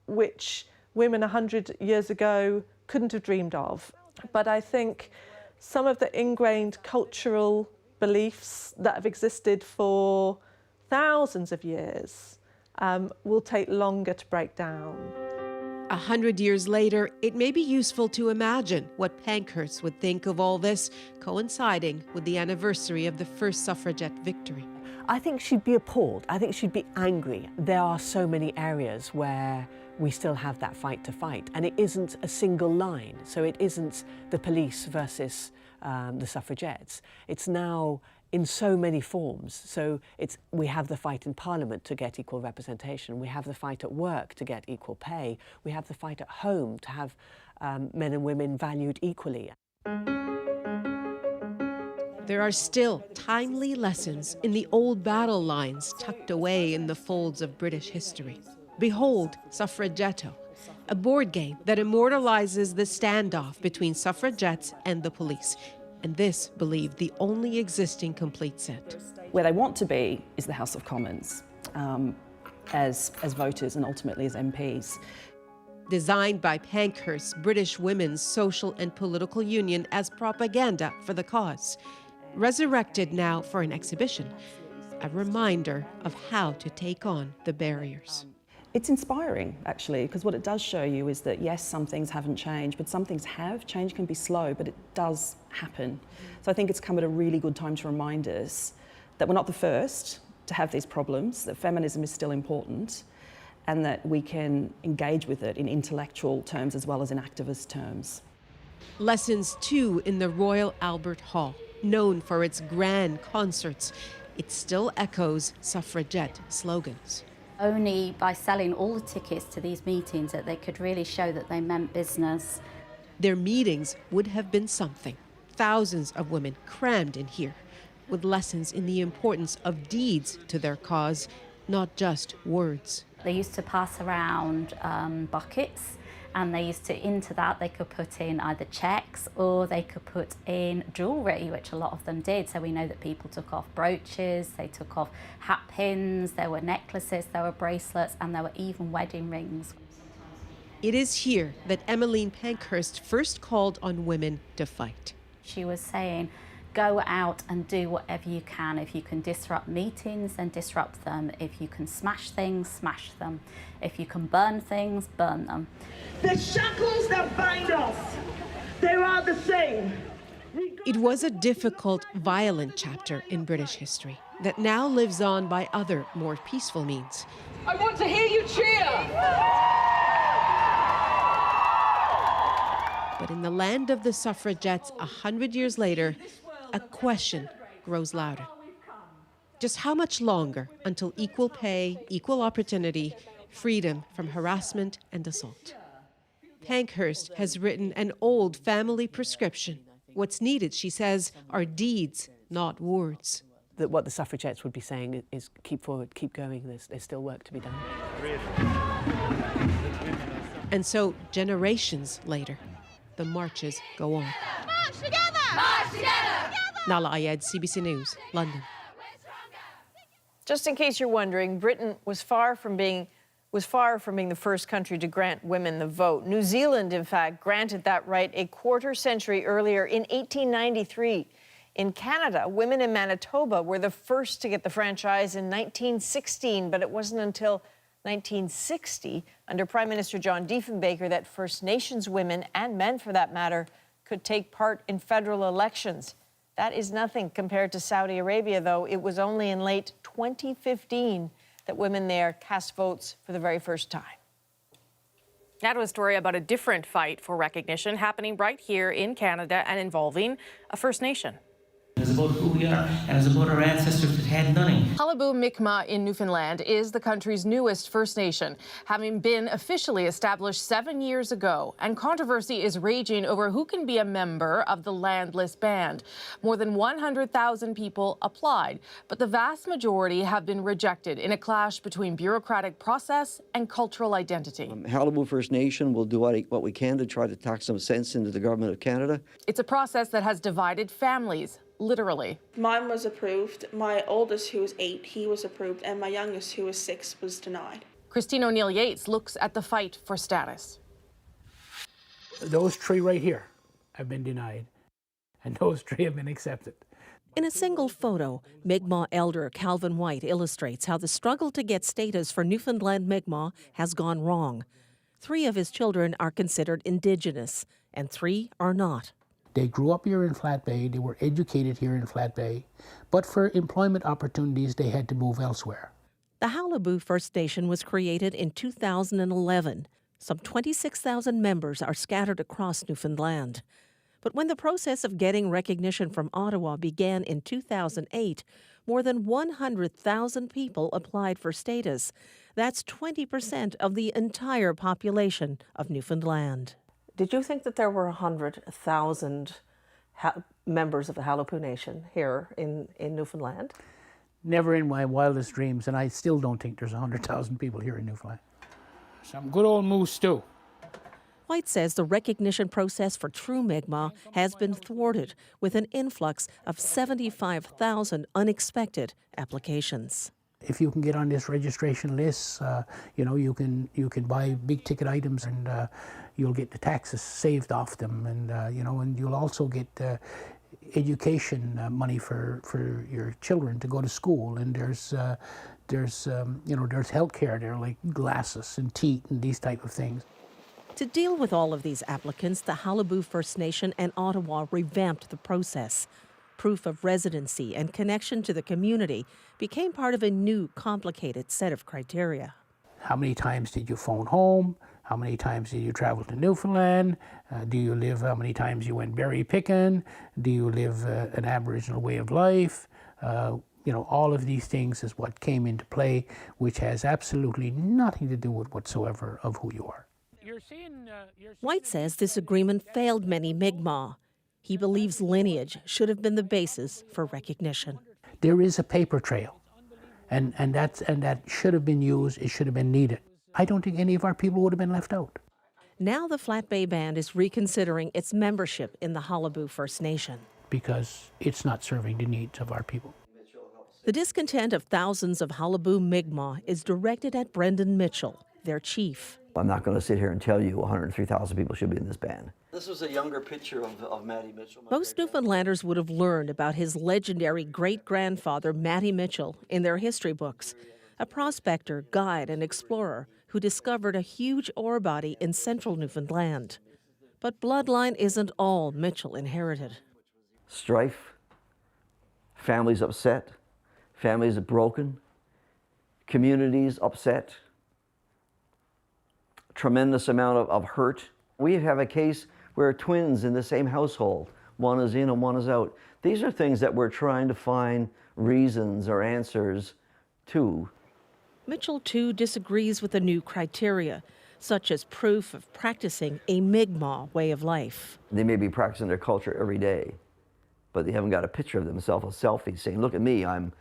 Speaker 12: which women 100 years ago couldn't have dreamed of. But I think some of the ingrained cultural beliefs that have existed for thousands of years will take longer to break down.
Speaker 19: 100 years later, it may be useful to imagine what Pankhurst would think of all this, coinciding with the anniversary of the first suffragette victory.
Speaker 3: I think she'd be appalled. I think she'd be angry. There are so many areas where we still have that fight to fight, and it isn't a single line. So it isn't the police versus the suffragettes. It's now in so many forms. So we have the fight in Parliament to get equal representation. We have the fight at work to get equal pay. We have the fight at home to have men and women valued equally.
Speaker 19: There are still timely lessons in the old battle lines tucked away in the folds of British history. Behold Suffragetto, a board game that immortalizes the standoff between suffragettes and the police. And this believed the only existing complete set.
Speaker 21: Where they want to be is the House of Commons as voters and ultimately as MPs.
Speaker 19: Designed by Pankhurst's British Women's Social and Political Union as propaganda for the cause. Resurrected now for an exhibition, a reminder of how to take on the barriers.
Speaker 21: It's inspiring, actually, because what it does show you is that, yes, some things haven't changed, but some things have. Change can be slow, but it does happen. So I think it's come at a really good time to remind us that we're not the first to have these problems, that feminism is still important, and that we can engage with it in intellectual terms as well as in activist terms.
Speaker 19: Lessons, too, in the Royal Albert Hall. Known for its grand concerts, it still echoes suffragette slogans.
Speaker 22: Only by selling all the tickets to these meetings that they could really show that they meant business.
Speaker 19: Their meetings would have been something. Thousands of women crammed in here, with lessons in the importance of deeds to their cause, not just words.
Speaker 22: They used to pass around buckets, and they used to, into that, they could put in either checks or they could put in jewellery, which a lot of them did. So we know that people took off brooches, they took off hat pins, there were necklaces, there were bracelets, and there were even wedding rings.
Speaker 19: It is here that Emmeline Pankhurst first called on women to fight.
Speaker 22: She was saying, go out and do whatever you can. If you can disrupt meetings, then disrupt them. If you can smash things, smash them. If you can burn things, burn them.
Speaker 20: The shackles that bind us, they are the same.
Speaker 19: It was a difficult, violent chapter in British history that now lives on by other, more peaceful means.
Speaker 20: I want to hear you cheer.
Speaker 19: But in the land of the suffragettes 100 years later, a question grows louder. Just how much longer until equal pay, equal opportunity, freedom from harassment and assault? Pankhurst has written an old family prescription. What's needed, she says, are deeds, not words.
Speaker 3: That what the suffragettes would be saying is keep forward, keep going, there's still work to be done.
Speaker 19: And so, generations later, the marches go on.
Speaker 20: March together! March together!
Speaker 19: Nala Ayed, CBC News, London.
Speaker 1: Just in case you're wondering, Britain was far from being the first country to grant women the vote. New Zealand, in fact, granted that right a quarter century earlier in 1893. In Canada, women in Manitoba were the first to get the franchise in 1916, but it wasn't until 1960, under Prime Minister John Diefenbaker, that First Nations women, and men for that matter, could take part in federal elections. That is nothing compared to Saudi Arabia, though. It was only in late 2015 that women there cast votes for the very first time.
Speaker 2: Now to a story about a different fight for recognition happening right here in Canada and involving a First Nation.
Speaker 8: It's about who we are, and it's about our ancestors that had nothing.
Speaker 2: Qalipu Mi'kmaq in Newfoundland is the country's newest First Nation, having been officially established 7 years ago. And controversy is raging over who can be a member of the landless band. More than 100,000 people applied, but the vast majority have been rejected in a clash between bureaucratic process and cultural identity.
Speaker 9: Qalipu First Nation will do what we can to try to talk some sense into the government of Canada.
Speaker 2: It's a process that has divided families. Literally.
Speaker 10: Mine was approved. My oldest, who was 8, he was approved, and my youngest, who was 6, was denied.
Speaker 2: Christine O'Neill Yates looks at the fight for status.
Speaker 23: Those 3 right here have been denied, and those 3 have been accepted.
Speaker 24: In a single photo, Mi'kmaq elder Calvin White illustrates how the struggle to get status for Newfoundland Mi'kmaq has gone wrong. 3 of his children are considered Indigenous, and 3 are not.
Speaker 23: They grew up here in Flat Bay, they were educated here in Flat Bay, but for employment opportunities, they had to move elsewhere.
Speaker 24: The Qalipu First Nation was created in 2011. Some 26,000 members are scattered across Newfoundland. But when the process of getting recognition from Ottawa began in 2008, more than 100,000 people applied for status. That's 20% of the entire population of Newfoundland.
Speaker 3: Did you think that there were 100,000 members of the Qalipu Nation here in Newfoundland?
Speaker 23: Never in my wildest dreams, and I still don't think there's 100,000 people here in Newfoundland. Some good old moose stew.
Speaker 24: White says the recognition process for true Mi'kmaq has been thwarted with an influx of 75,000 unexpected applications.
Speaker 23: If you can get on this registration list, you can buy big ticket items, and you'll get the taxes saved off them, and and you'll also get education money for your children to go to school, and there's health care there, like glasses and teeth and these type of things.
Speaker 24: To deal with all of these applicants, the Qalipu First Nation and Ottawa revamped the process. Proof of residency and connection to the community became part of a new, complicated set of criteria.
Speaker 23: How many times did you phone home? How many times did you travel to Newfoundland? How many times you went berry picking? Do you live an Aboriginal way of life? All of these things is what came into play, which has absolutely nothing to do with whatsoever of who you are.
Speaker 24: White says this agreement failed many Mi'kmaq. He believes lineage should have been the basis for recognition.
Speaker 23: There is a paper trail, and that should have been used. It should have been needed. I don't think any of our people would have been left out.
Speaker 24: Now the Flat Bay Band is reconsidering its membership in the Qalipu First Nation.
Speaker 23: Because it's not serving the needs of our people.
Speaker 24: The discontent of thousands of Qalipu Mi'kmaq is directed at Brendan Mitchell, their chief.
Speaker 25: I'm not going to sit here and tell you 103,000 people should be in this band.
Speaker 9: This was a younger picture of Matty Mitchell.
Speaker 24: Most Newfoundlanders would have learned about his legendary great-grandfather, Matty Mitchell, in their history books, a prospector, guide, and explorer who discovered a huge ore body in central Newfoundland. But bloodline isn't all Mitchell inherited.
Speaker 25: Strife, families upset, families broken, communities upset, tremendous amount of hurt. We have a case We're twins in the same household. One is in and one is out. These are things that we're trying to find reasons or answers to.
Speaker 24: Mitchell, too, disagrees with the new criteria, such as proof of practicing a Mi'kmaq way of life.
Speaker 25: They may be practicing their culture every day, but they haven't got a picture of themselves, a selfie, saying, look at me, I'm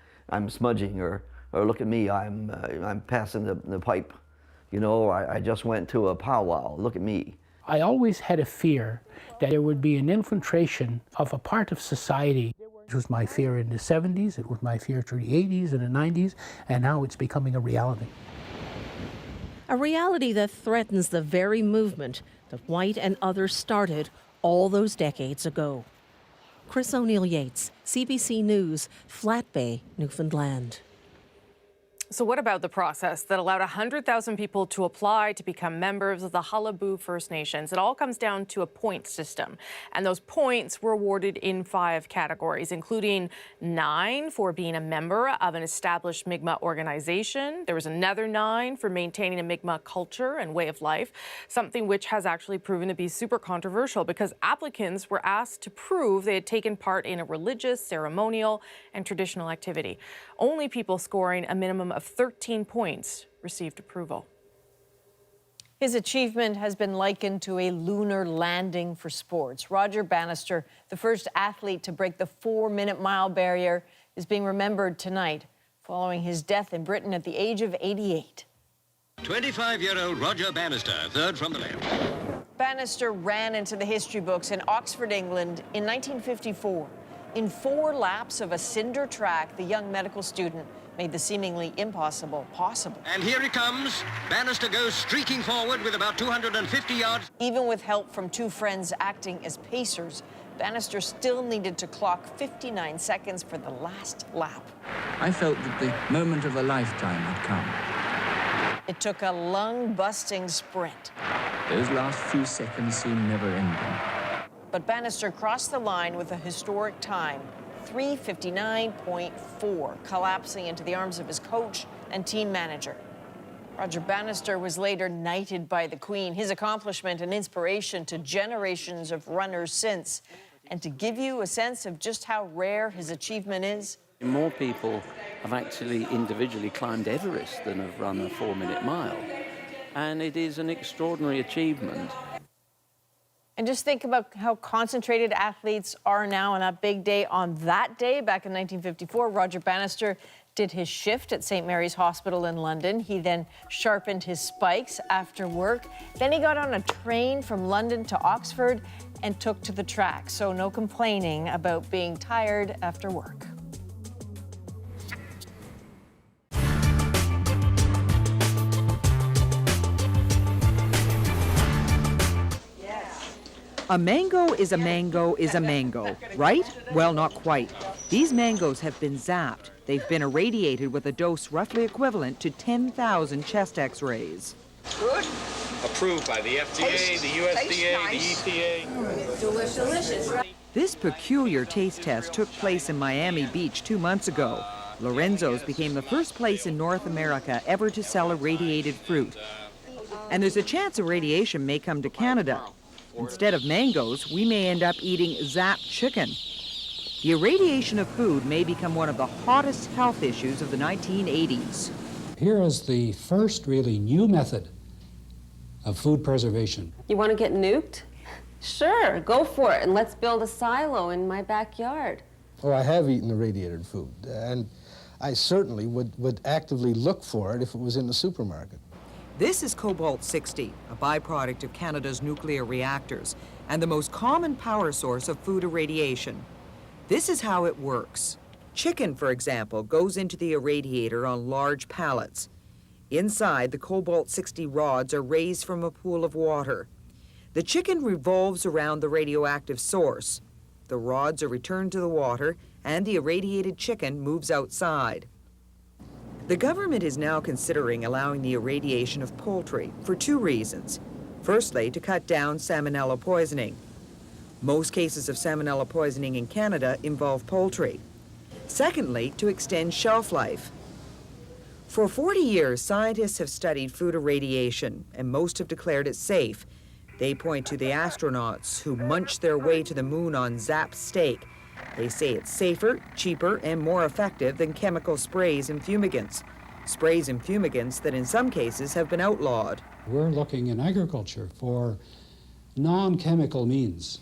Speaker 25: smudging, or look at me, I'm passing the pipe. You know, I just went to a powwow, look at me.
Speaker 23: I always had a fear that there would be an infiltration of a part of society. It was my fear in the 70s, it was my fear through the 80s and the 90s, and now it's becoming a reality.
Speaker 24: A reality that threatens the very movement that White and others started all those decades ago. Chris O'Neill Yates, CBC News, Flat Bay, Newfoundland.
Speaker 2: So what about the process that allowed 100,000 people to apply to become members of the Hullabu First Nations? It all comes down to a point system. And those points were awarded in 5 categories, including 9 for being a member of an established Mi'kmaq organization. There was another 9 for maintaining a Mi'kmaq culture and way of life, something which has actually proven to be super controversial because applicants were asked to prove they had taken part in a religious, ceremonial, and traditional activity. Only people scoring a minimum of 13 points received approval.
Speaker 1: His achievement has been likened to a lunar landing for sports. Roger Bannister, the first athlete to break the 4-minute mile barrier, is being remembered tonight following his death in Britain at the age of 88.
Speaker 7: 25-year-old Roger Bannister, third from the left.
Speaker 1: Bannister ran into the history books in Oxford, England in 1954. In 4 laps of a cinder track, the young medical student made the seemingly impossible possible.
Speaker 7: And here he comes. Bannister goes streaking forward with about 250 yards.
Speaker 1: Even with help from 2 friends acting as pacers, Bannister still needed to clock 59 seconds for the last lap.
Speaker 11: I felt that the moment of a lifetime had come.
Speaker 1: It took a lung-busting sprint.
Speaker 11: Those last few seconds seemed never-ending.
Speaker 1: But Bannister crossed the line with a historic time, 3:59.4, collapsing into the arms of his coach and team manager. Roger Bannister was later knighted by the Queen, his accomplishment an inspiration to generations of runners since. And to give you a sense of just how rare his achievement is,
Speaker 13: more people have actually individually climbed Everest than have run a 4-minute mile. And it is an extraordinary achievement.
Speaker 1: and just think about how concentrated athletes are now on that big day. On that day, back in 1954, Roger Bannister did his shift at St. Mary's Hospital in London. He then sharpened his spikes after work. Then he got on a train from London to Oxford and took to the track. So no complaining about being tired after work.
Speaker 14: A mango is a mango is a mango, right? Well, not quite. These mangoes have been zapped. They've been irradiated with a dose roughly equivalent to 10,000 chest x-rays.
Speaker 15: Good. Approved by the FDA, the USDA, nice. The EPA.
Speaker 14: Delicious. This peculiar taste test took place in Miami Beach 2 months ago. Lorenzo's became the first place in North America ever to sell irradiated fruit. And there's a chance irradiation may come to Canada. Instead of mangoes, we may end up eating zapped chicken. The irradiation of food may become one of the hottest health issues of the 1980s.
Speaker 17: Here is the first really new method of food preservation.
Speaker 26: You want to get nuked? Sure, go for it, and let's build a silo in my backyard.
Speaker 27: Oh, I have eaten irradiated food, and I certainly would actively look for it if it was in the supermarket.
Speaker 14: This is cobalt-60, a byproduct of Canada's nuclear reactors, and the most common power source of food irradiation. This is how it works. Chicken, for example, goes into the irradiator on large pallets. Inside, the cobalt-60 rods are raised from a pool of water. The chicken revolves around the radioactive source. The rods are returned to the water, and the irradiated chicken moves outside. The government is now considering allowing the irradiation of poultry for 2 reasons. Firstly, to cut down salmonella poisoning. Most cases of salmonella poisoning in Canada involve poultry. Secondly, to extend shelf life. For 40 years, scientists have studied food irradiation, and most have declared it safe. They point to the astronauts who munch their way to the moon on Zapp's steak. They say it's safer, cheaper, and more effective than chemical sprays and fumigants. Sprays and fumigants that in some cases have been outlawed.
Speaker 17: We're looking in agriculture for non-chemical means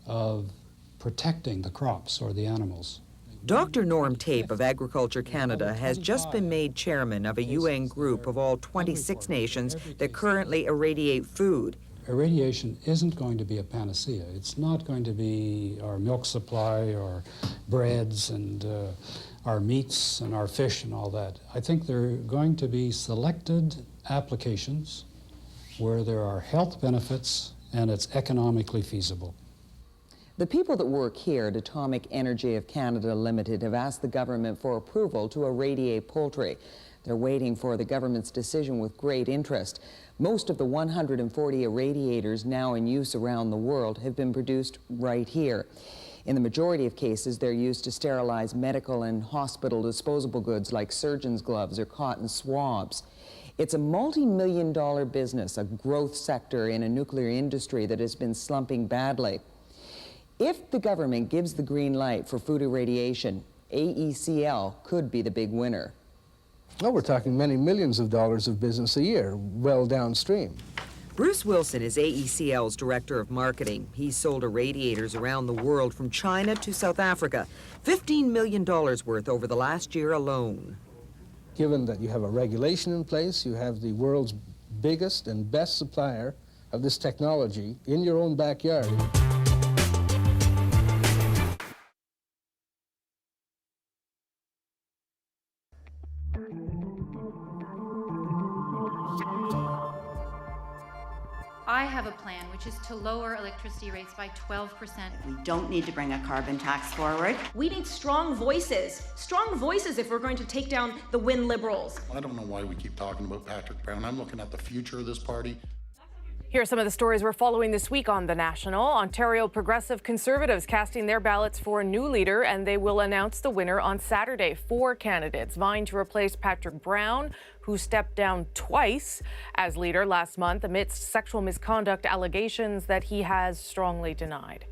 Speaker 17: of protecting the crops or the animals.
Speaker 14: Dr. Norm Tape of Agriculture Canada has just been made chairman of a UN group of all 26 nations that currently irradiate food.
Speaker 17: Irradiation isn't going to be a panacea. It's not going to be our milk supply or breads and our meats and our fish and all that. I think there are going to be selected applications where there are health benefits and it's economically feasible.
Speaker 14: The people that work here at Atomic Energy of Canada Limited have asked the government for approval to irradiate poultry. They're waiting for the government's decision with great interest. Most of the 140 irradiators now in use around the world have been produced right here. In the majority of cases, they're used to sterilize medical and hospital disposable goods like surgeon's gloves or cotton swabs. It's a multi-million-dollar business, a growth sector in a nuclear industry that has been slumping badly. If the government gives the green light for food irradiation, AECL could be the big winner.
Speaker 27: Well, we're talking many millions of dollars of business a year, well downstream.
Speaker 14: Bruce Wilson is AECL's director of marketing. He's sold irradiators around the world from China to South Africa, $15 million worth over the last year alone.
Speaker 27: Given that you have a regulation in place, you have the world's biggest and best supplier of this technology in your own backyard.
Speaker 4: I have a plan, which is to lower electricity rates by 12%.
Speaker 5: We don't need to bring a carbon tax forward.
Speaker 6: We need strong voices if we're going to take down the Win Liberals.
Speaker 12: I don't know why we keep talking about Patrick Brown. I'm looking at the future of this party.
Speaker 2: Here are some of the stories we're following this week on The National. Ontario Progressive Conservatives casting their ballots for a new leader, and they will announce the winner on Saturday. 4 candidates vying to replace Patrick Brown, who stepped down twice as leader last month amidst sexual misconduct allegations that he has strongly denied.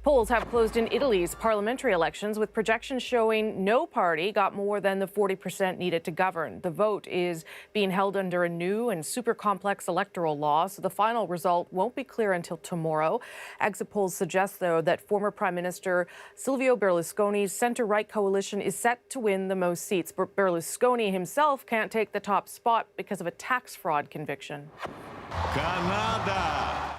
Speaker 2: Polls have closed in Italy's parliamentary elections, with projections showing no party got more than the 40% needed to govern. The vote is being held under a new and super complex electoral law, so the final result won't be clear until tomorrow. Exit polls suggest, though, that former Prime Minister Silvio Berlusconi's centre-right coalition is set to win the most seats. But Berlusconi himself can't take the top spot because of a tax fraud conviction.
Speaker 16: Canada.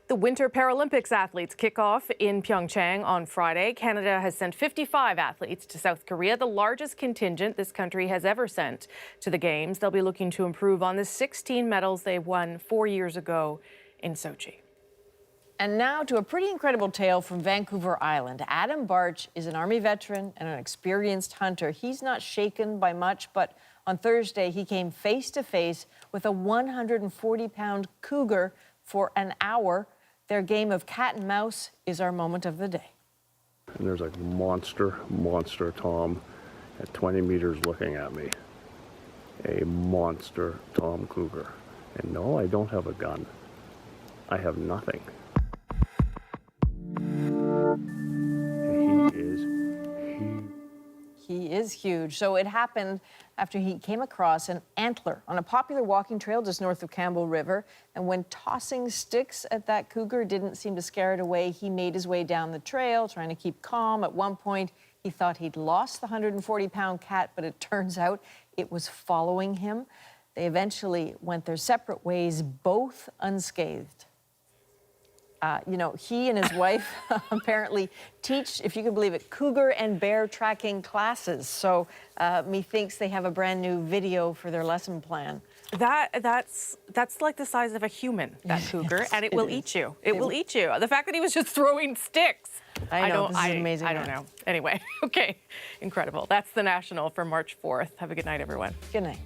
Speaker 2: The Winter Paralympics athletes kick off in Pyeongchang on Friday. Canada has sent 55 athletes to South Korea, the largest contingent this country has ever sent to the Games. They'll be looking to improve on the 16 medals they won 4 years ago in Sochi.
Speaker 1: And now to a pretty incredible tale from Vancouver Island. Adam Barch is an Army veteran and an experienced hunter. He's not shaken by much, but on Thursday he came face to face with a 140-pound cougar for an hour. Their game of cat and mouse is our moment of the day.
Speaker 18: And there's a monster Tom at 20 meters looking at me. A monster Tom cougar. And no, I don't have a gun. I have nothing. He is huge.
Speaker 1: He is huge. So it happened after he came across an antler on a popular walking trail just north of Campbell River. And when tossing sticks at that cougar didn't seem to scare it away, he made his way down the trail, trying to keep calm. At one point, he thought he'd lost the 140-pound cat, but it turns out it was following him. They eventually went their separate ways, both unscathed. He and his wife apparently teach, if you can believe it, cougar and bear tracking classes. So methinks they have a brand new video for their lesson plan.
Speaker 2: That's like the size of a human, that cougar,
Speaker 1: Yes,
Speaker 2: and it will eat you. It will eat you. The fact that he was just throwing sticks.
Speaker 1: I know, this is amazing.
Speaker 2: I don't know. Anyway, okay, incredible. That's The National for March 4th. Have a good night, everyone.
Speaker 1: Good night.